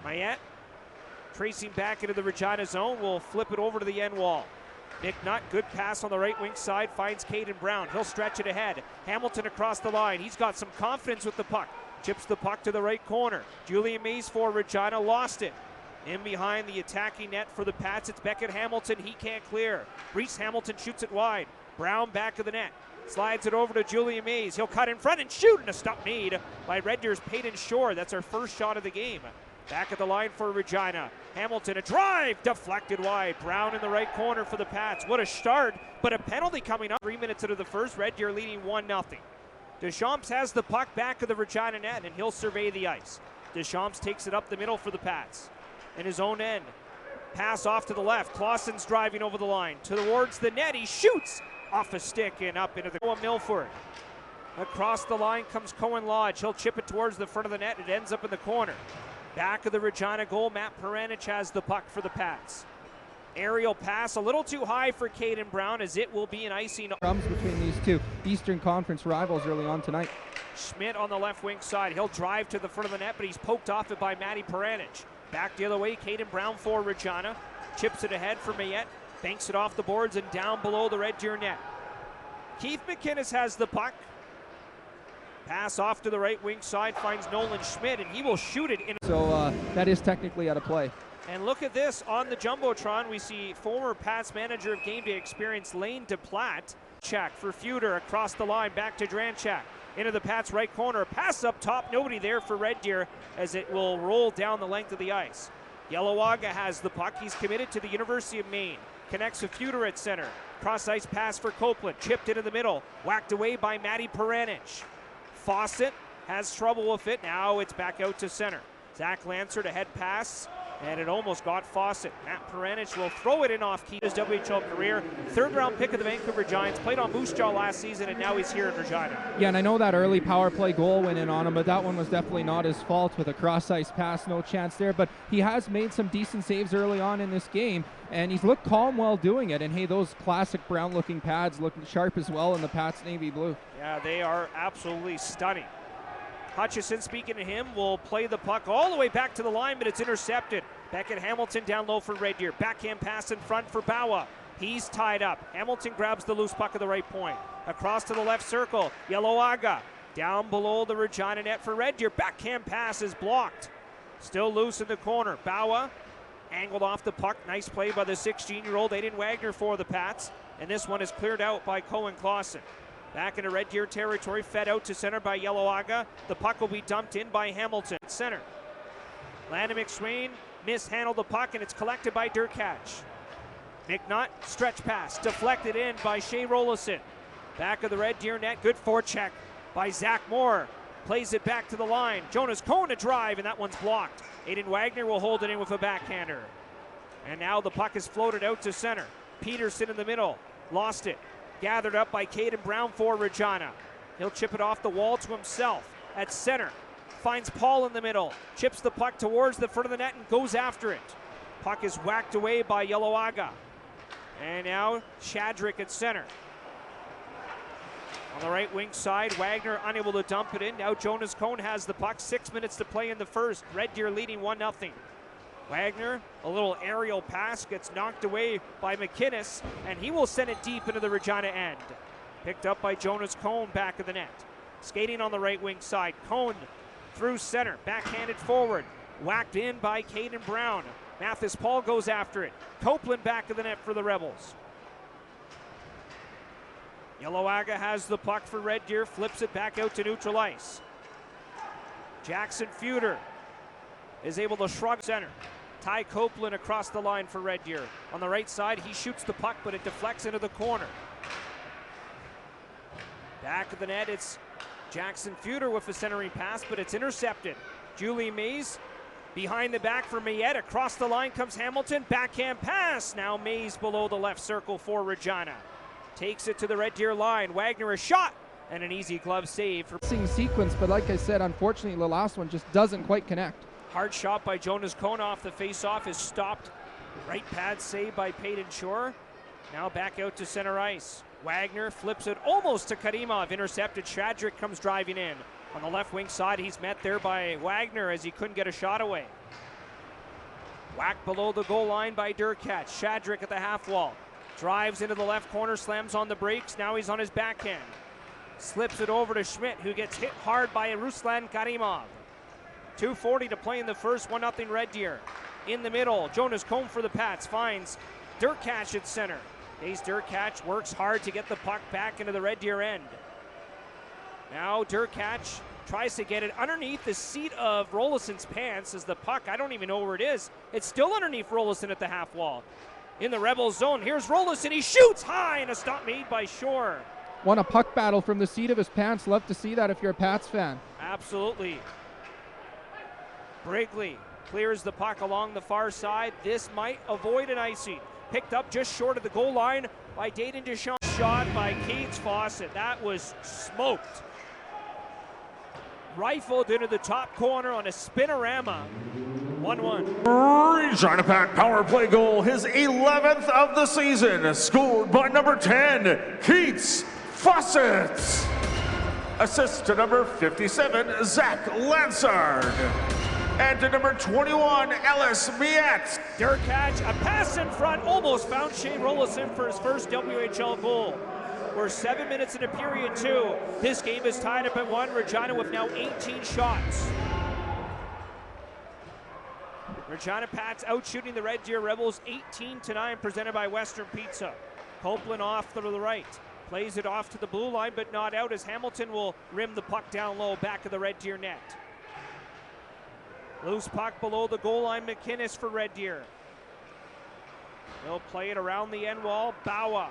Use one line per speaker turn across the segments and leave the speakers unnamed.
Mayette tracing back into the Regina zone, will flip it over to the end wall. McNutt, good pass on the right wing side, finds Caden Brown. He'll stretch it ahead. Hamilton across the line. He's got some confidence with the puck. Chips the puck to the right corner. Julian Mays for Regina, lost it. In behind the attacking net for the Pats, it's Beckett Hamilton. He can't clear. Reese Hamilton shoots it wide. Brown back of the net. Slides it over to Julian Mays. He'll cut in front and shoot, and a stop made by Red Deer's Peyton Shore. That's our first shot of the game. Back at the line for Regina. Hamilton, a drive, deflected wide. Brown in the right corner for the Pats. What a start, but a penalty coming up. 3 minutes into the first, Red Deer leading 1-0. Deschamps has the puck back of the Regina net, and he'll survey the ice. Deschamps takes it up the middle for the Pats. In his own end. Pass off to the left. Clausen's driving over the line. Towards the net, he shoots off a stick and up into the Milford. Across the line comes Cohen Lodge. He'll chip it towards the front of the net. It ends up in the corner. Back of the Regina goal, Matt Peranich has the puck for the Pats. Aerial pass a little too high for Caden Brown, as it will be an icing.
Comes between these two Eastern Conference rivals early on tonight.
Schmidt on the left wing side. He'll drive to the front of the net, but he's poked off it by Matty Peranich. Back the other way, Caden Brown for Regina. Chips it ahead for Mayette. Banks it off the boards and down below the Red Deer net. Keith McInnes has the puck. Pass off to the right wing side, finds Nolan Schmidt, and he will shoot it in.
So that is technically out of play.
And look at this, on the Jumbotron, we see former Pats manager of game day experience Lane DePlatte. Check for Feuder across the line, back to Dranchak. Into the Pats right corner, pass up top, nobody there for Red Deer as it will roll down the length of the ice. Yelawaga has the puck, he's committed to the University of Maine. Connects with Feuder at center. Cross ice pass for Copeland, chipped into the middle, whacked away by Matty Peranich. Fawcett has trouble with it, now it's back out to center. Zach Lancer to head pass, and it almost got Fawcett. Matt Peranich will throw it in off key. His WHL career, third-round pick of the Vancouver Giants, played on Moose Jaw last season, and now he's here in Regina.
Yeah, and I know that early power play goal went in on him, but that one was definitely not his fault with a cross-ice pass, no chance there. But he has made some decent saves early on in this game, and he's looked calm while doing it. And hey, those classic brown-looking pads looking sharp as well in the Pats navy blue.
Yeah, they are absolutely stunning. Hutchison, speaking to him, will play the puck all the way back to the line, but it's intercepted. Beckett Hamilton down low for Red Deer. Backhand pass in front for Bawa. He's tied up. Hamilton grabs the loose puck at the right point. Across to the left circle, Yelawaga. Down below the Regina net for Red Deer. Backhand pass is blocked. Still loose in the corner. Bawa angled off the puck. Nice play by the 16-year-old Aiden Wagner for the Pats. And this one is cleared out by Cohen Clausen. Back into Red Deer territory, fed out to center by Yelawaga. The puck will be dumped in by Hamilton. Center. Landon McSwain mishandled the puck, and it's collected by Durkach. McNutt, stretch pass, deflected in by Shea Rollison. Back of the Red Deer net, good forecheck by Zach Moore. Plays it back to the line. Jonas Cohn to drive, and that one's blocked. Aiden Wagner will hold it in with a backhander. And now the puck is floated out to center. Peterson in the middle, lost it. Gathered up by Caden Brown for Regina. He'll chip it off the wall to himself. At center, finds Paul in the middle. Chips the puck towards the front of the net and goes after it. Puck is whacked away by Yelawaga. And now Shadrick at center. On the right wing side, Wagner unable to dump it in. Now Jonas Cohn has the puck. 6 minutes to play in the first. Red Deer leading 1-0. Wagner, a little aerial pass, gets knocked away by McInnes, and he will send it deep into the Regina end. Picked up by Jonas Cohn back of the net. Skating on the right wing side, Cohn through center, backhanded forward, whacked in by Caden Brown. Mathis Paul goes after it. Copeland back of the net for the Rebels. Yelawaga has the puck for Red Deer, flips it back out to neutral ice. Jackson Feuder is able to shrug center. Ty Copeland across the line for Red Deer. On the right side, he shoots the puck, but it deflects into the corner. Back of the net, it's Jackson Feuder with a centering pass, but it's intercepted. Julie Mays behind the back for Mayette. Across the line comes Hamilton. Backhand pass. Now Mays below the left circle for Regina. Takes it to the Red Deer line. Wagner a shot and an easy glove save for
sequence, but like I said, unfortunately, the last one just doesn't quite connect.
Hard shot by Jonas Cohn off the face-off is stopped. Right pad save by Peyton Shore. Now back out to center ice. Wagner flips it almost to Karimov. Intercepted. Shadrick comes driving in. On the left wing side, he's met there by Wagner as he couldn't get a shot away. Whacked below the goal line by Durkat. Shadrick at the half wall. Drives into the left corner, slams on the brakes. Now he's on his backhand. Slips it over to Schmidt, who gets hit hard by Ruslan Karimov. 2:40 to play in the first, 1-0 Red Deer. In the middle, Jonas Combe for the Pats finds Durkat at center. Ace Durkat works hard to get the puck back into the Red Deer end. Now Durkat tries to get it underneath the seat of Rolison's pants as the puck, I don't even know where it is. It's still underneath Rolison at the half wall. In the Rebels zone, here's Rolison, he shoots high and a stop made by Shore.
Won a puck battle from the seat of his pants. Love to see that if you're a Pats fan.
Absolutely. Brigley clears the puck along the far side. This might avoid an icing. Picked up just short of the goal line by Dayton Deschamps. Shot by Keats Fawcett. That was smoked. Rifled into the top corner on a spinorama. 1-1.
Regina Pack power play goal, his 11th of the season, scored by number 10, Keats Fawcett. Assist to number 57, Zach Lansard. And to number 21, Ellis Miette.
Durkat, a pass in front, almost found Shane Rolison for his first WHL goal. We're 7 minutes into period 2. This game is tied up at 1. Regina with now 18 shots. Regina Pats out shooting the Red Deer Rebels 18-9, presented by Western Pizza. Copeland off to the right. Plays it off to the blue line, but not out as Hamilton will rim the puck down low, back of the Red Deer net. Loose puck below the goal line, McInnes for Red Deer. They'll play it around the end wall. Bawa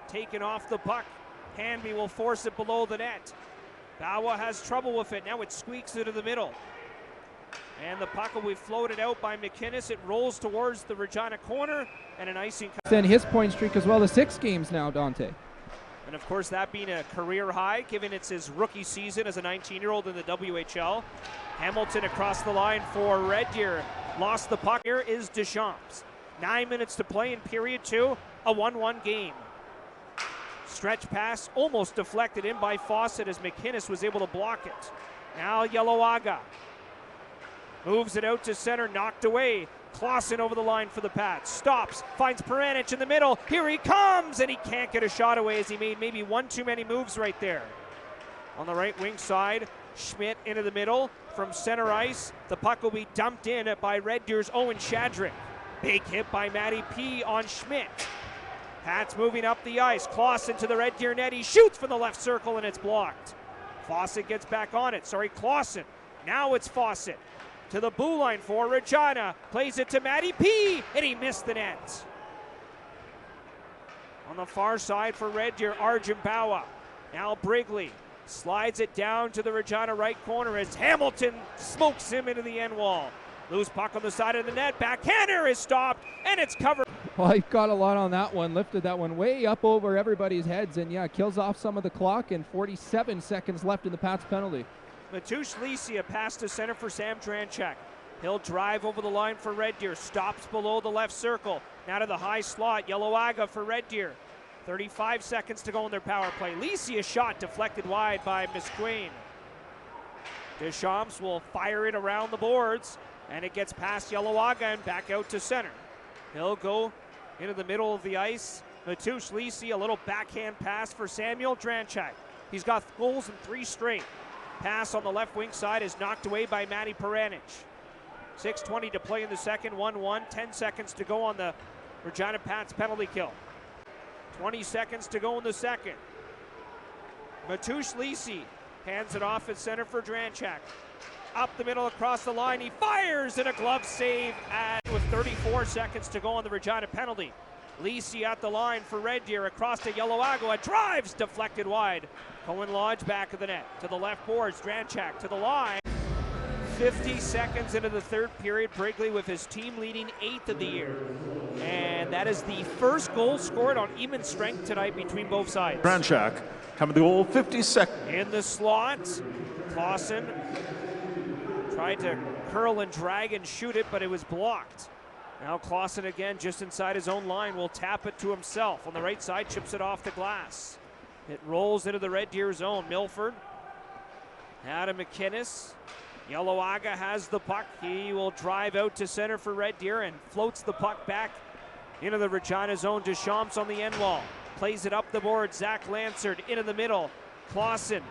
taking off the puck. Hanby will force it below the net. Bawa has trouble with it. Now it squeaks into the middle. And the puck will be floated out by McInnes. It rolls towards the Regina corner, and an icing.
Then his point streak as well to 6 games now, Dante.
And of course, that being a career high, given it's his rookie season as a 19-year-old in the WHL. Hamilton across the line for Red Deer. Lost the puck. Here is Deschamps. 9 minutes to play in period 2, a 1-1 game. Stretch pass almost deflected in by Fawcett as McInnes was able to block it. Now Yeloaga moves it out to center, knocked away. Clausen over the line for the Pats. Stops, finds Peranich in the middle. Here he comes, and he can't get a shot away as he made maybe one too many moves right there. On the right wing side, Schmidt into the middle from center ice. The puck will be dumped in by Red Deer's Owen Shadrick. Big hit by Matty P on Schmidt. Pats moving up the ice. Clausen to the Red Deer net. He shoots from the left circle, and it's blocked. Fawcett gets back on it. Clausen. Now it's Fawcett. To the blue line for Regina. Plays it to Matty P, and he missed the net. On the far side for Red Deer, Arjun Bawa. Now Brigley slides it down to the Regina right corner as Hamilton smokes him into the end wall. Loose puck on the side of the net. Backhander is stopped, and it's covered.
Well, he got a lot on that one. Lifted that one way up over everybody's heads, and yeah, kills off some of the clock, and 47 seconds left in the Pats penalty.
Matush Lisi, a pass to center for Sam Dranchak. He'll drive over the line for Red Deer. Stops below the left circle. Now to the high slot. Yeloaga for Red Deer. 35 seconds to go in their power play. Lisi, a shot deflected wide by Misqueen. Deschamps will fire it around the boards, and it gets past Yeloaga and back out to center. He'll go into the middle of the ice. Matush Lisi, a little backhand pass for Samuel Dranchak. He's got goals in 3 straight. Pass on the left wing side is knocked away by Matty Peranich. 6:20 to play in the second, 1-1. 10 seconds to go on the Regina Pats penalty kill. 20 seconds to go in the second. Matush Lisi hands it off at center for Dranchak. Up the middle across the line, he fires, and a glove save with 34 seconds to go on the Regina penalty. Lisi at the line for Red Deer, across to Yeloaga, drives, deflected wide. Cohen Lodge back of the net, to the left boards, Dranchak to the line. 50 seconds into the third period, Brigley with his team leading 8th of the year. And that is the first goal scored on even strength tonight between both sides.
Dranchak coming to goal, 50 seconds.
In the slot, Clausen tried to curl and drag and shoot it, but it was blocked. Now Clausen again just inside his own line will tap it to himself. On the right side, chips it off the glass. It rolls into the Red Deer zone. Milford, now to McInnes. Yellowagga has the puck. He will drive out to center for Red Deer and floats the puck back into the Regina zone. Deschamps on the end wall. Plays it up the board. Zach Lansard into the middle. Clausen,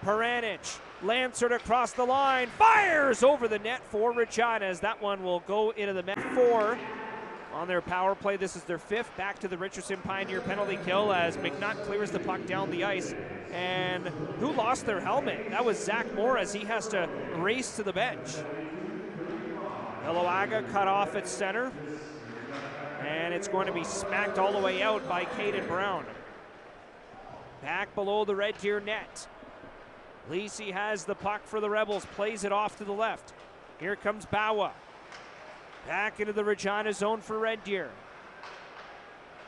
Peranich, Lansard across the line. Fires over the net for Regina as that one will go into the net. 4 on their power play. This is their 5th. Back to the Richardson Pioneer penalty kill as McNutt clears the puck down the ice. And who lost their helmet? That was Zach Moore as he has to race to the bench. Yellowagga cut off at center. And it's going to be smacked all the way out by Caden Brown. Back below the Red Deer net. Lisi has the puck for the Rebels. Plays it off to the left. Here comes Bawa. Back into the Regina zone for Red Deer.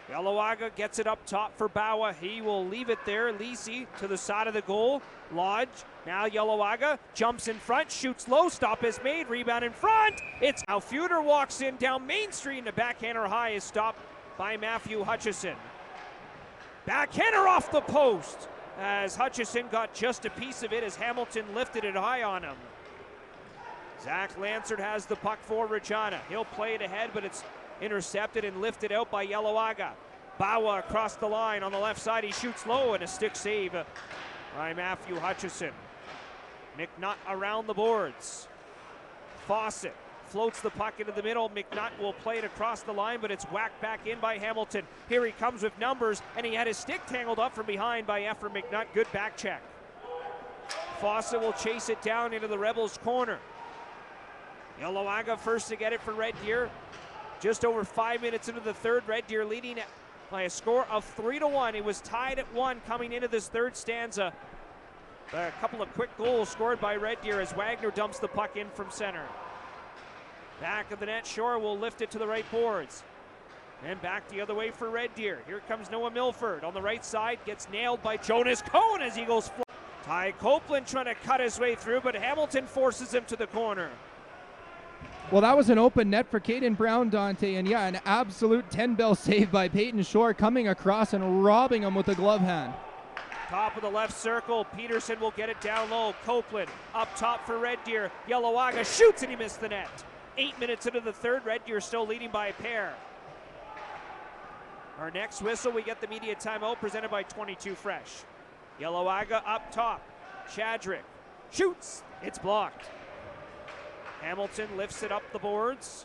Yellowagga gets it up top for Bawa. He will leave it there. Lisi to the side of the goal. Lodge. Now Yellowagga jumps in front, shoots low. Stop is made. Rebound in front. It's now Feuder walks in down Main Street, and a backhander high is stopped by Matthew Hutchison. Backhander off the post as Hutchison got just a piece of it as Hamilton lifted it high on him. Zach Lansard has the puck for Regina. He'll play it ahead, but it's intercepted and lifted out by Yellowagga. Bawa across the line on the left side. He shoots low and a stick save by Matthew Hutchison. McNutt around the boards. Fawcett floats the puck into the middle. McNutt will play it across the line, but it's whacked back in by Hamilton. Here he comes with numbers, and he had his stick tangled up from behind by Ephraim McNutt. Good back check. Fawcett will chase it down into the Rebels' corner. Yellowagga first to get it for Red Deer. Just over 5 minutes into the third, Red Deer leading by a score of 3-1. It was tied at 1 coming into this third stanza. A couple of quick goals scored by Red Deer as Wagner dumps the puck in from center. Back of the net, Shore will lift it to the right boards. And back the other way for Red Deer. Here comes Noah Milford on the right side. Gets nailed by Jonas Cohn as he goes flat. Ty Copeland trying to cut his way through, but Hamilton forces him to the corner.
Well, that was an open net for Caden Brown, Dante, and yeah, an absolute 10-bell save by Peyton Shore coming across and robbing him with a glove hand.
Top of the left circle, Peterson will get it down low. Copeland up top for Red Deer. Yellowagga shoots and he missed the net. 8 minutes into the third, Red Deer still leading by a pair. Our next whistle, we get the media timeout presented by 22 Fresh. Yellowagga up top. Chadrick shoots. It's blocked. Hamilton lifts it up the boards.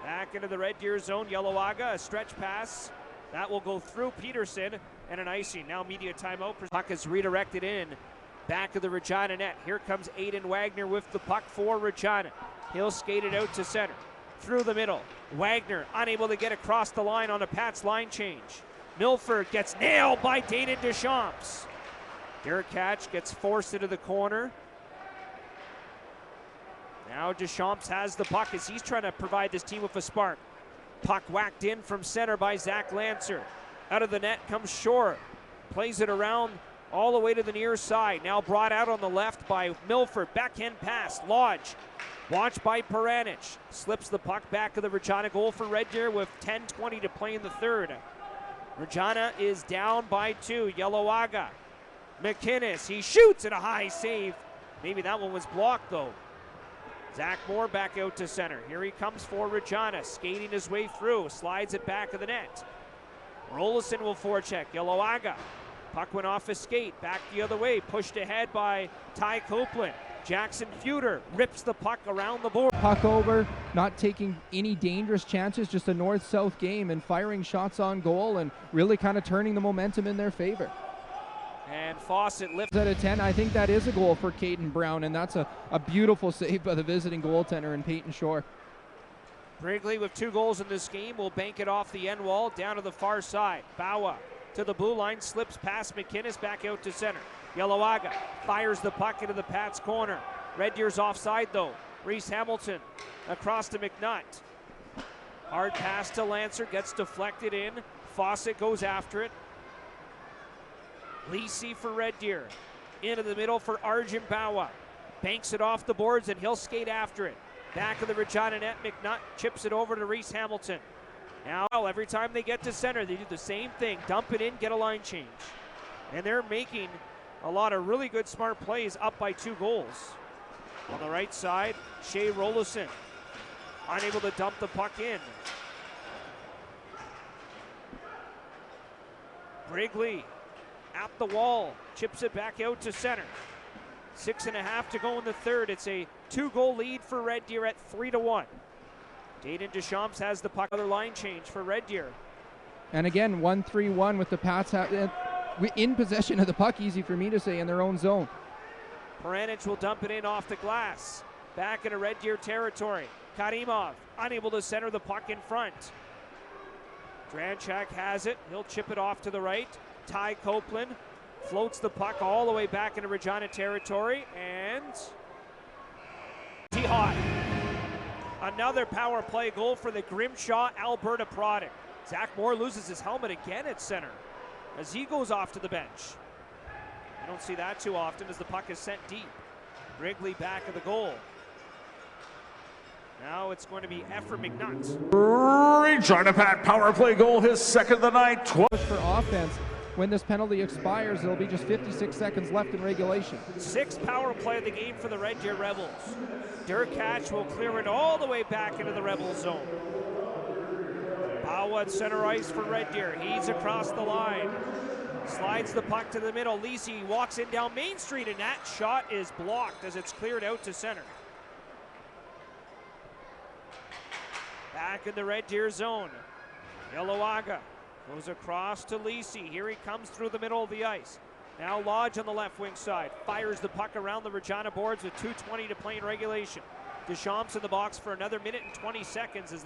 Back into the Red Deer zone. Yellowagga, a stretch pass. That will go through Peterson and an icing. Now media timeout. Puck is redirected in. Back of the Regina net. Here comes Aiden Wagner with the puck for Regina. He'll skate it out to center. Through the middle. Wagner unable to get across the line on a Pat's line change. Milford gets nailed by Dayton Deschamps. Derek Hatch gets forced into the corner. Now Deschamps has the puck as he's trying to provide this team with a spark. Puck whacked in from center by Zach Lancer. Out of the net comes Shore. Plays it around all the way to the near side. Now brought out on the left by Milford. Backhand pass. Lodge. Watched by Peranich. Slips the puck back of the Regina goal for Red Deer with 10:20 to play in the third. Regina is down by 2. Yellowagga. McInnes. He shoots and a high save. Maybe that one was blocked though. Zach Moore back out to center. Here he comes for Regina, skating his way through, slides it back of the net. Rolison will forecheck. Yellowagga. Puck went off his skate, back the other way, pushed ahead by Ty Copeland. Jackson Feuder rips the puck around the board.
Puck over, not taking any dangerous chances, just a north-south game and firing shots on goal and really kind of turning the momentum in their favor.
And Fawcett lifts
out of 10. I think that is a goal for Caden Brown, and that's a beautiful save by the visiting goaltender in Peyton Shore.
Wrigley with 2 goals in this game will bank it off the end wall down to the far side. Bawa to the blue line, slips past McInnes back out to center. Yellowagga fires the puck into the Pats corner. Red Deer's offside though. Reese Hamilton across to McNutt. Hard pass to Lancer, gets deflected in. Fawcett goes after it. Lisi for Red Deer. Into the middle for Arjun Bawa. Banks it off the boards and he'll skate after it. Back of the Regina net, McNutt chips it over to Reese Hamilton. Now every time they get to center, they do the same thing. Dump it in, get a line change. And they're making a lot of really good smart plays up by 2 goals. On the right side, Shea Rollison unable to dump the puck in. Wrigley at the wall, chips it back out to center. 6.5 to go in the third. It's a 2-goal lead for Red Deer at 3-1. Dayton Deschamps has the puck. Other line change for Red Deer.
And again, 1-3-1 with the Pats in possession of the puck, easy for me to say, in their own zone.
Peranich will dump it in off the glass. Back into Red Deer territory. Karimov unable to center the puck in front. Dranchak has it. He'll chip it off to the right. Ty Copeland floats the puck all the way back into Regina territory, and hot. Another power play goal for the Grimshaw Alberta product. Zach Moore loses his helmet again at center as he goes off to the bench. You don't see that too often as the puck is sent deep. Wrigley back of the goal. Now it's going to be Efren McNutt.
Regina Pat power play goal, his second of the night.
For offense, when this penalty expires, there'll be just 56 seconds left in regulation.
6th power play of the game for the Red Deer Rebels. Derkach will clear it all the way back into the Rebel zone. Bawa at center ice for Red Deer. He's across the line. Slides the puck to the middle. Lisi walks in down Main Street, and that shot is blocked as it's cleared out to center. Back in the Red Deer zone. Yelawaga goes across to Lisi. Here he comes through the middle of the ice. Now Lodge on the left wing side. Fires the puck around the Regina boards with 2:20 to play in regulation. Deschamps in the box for another minute and 20 seconds as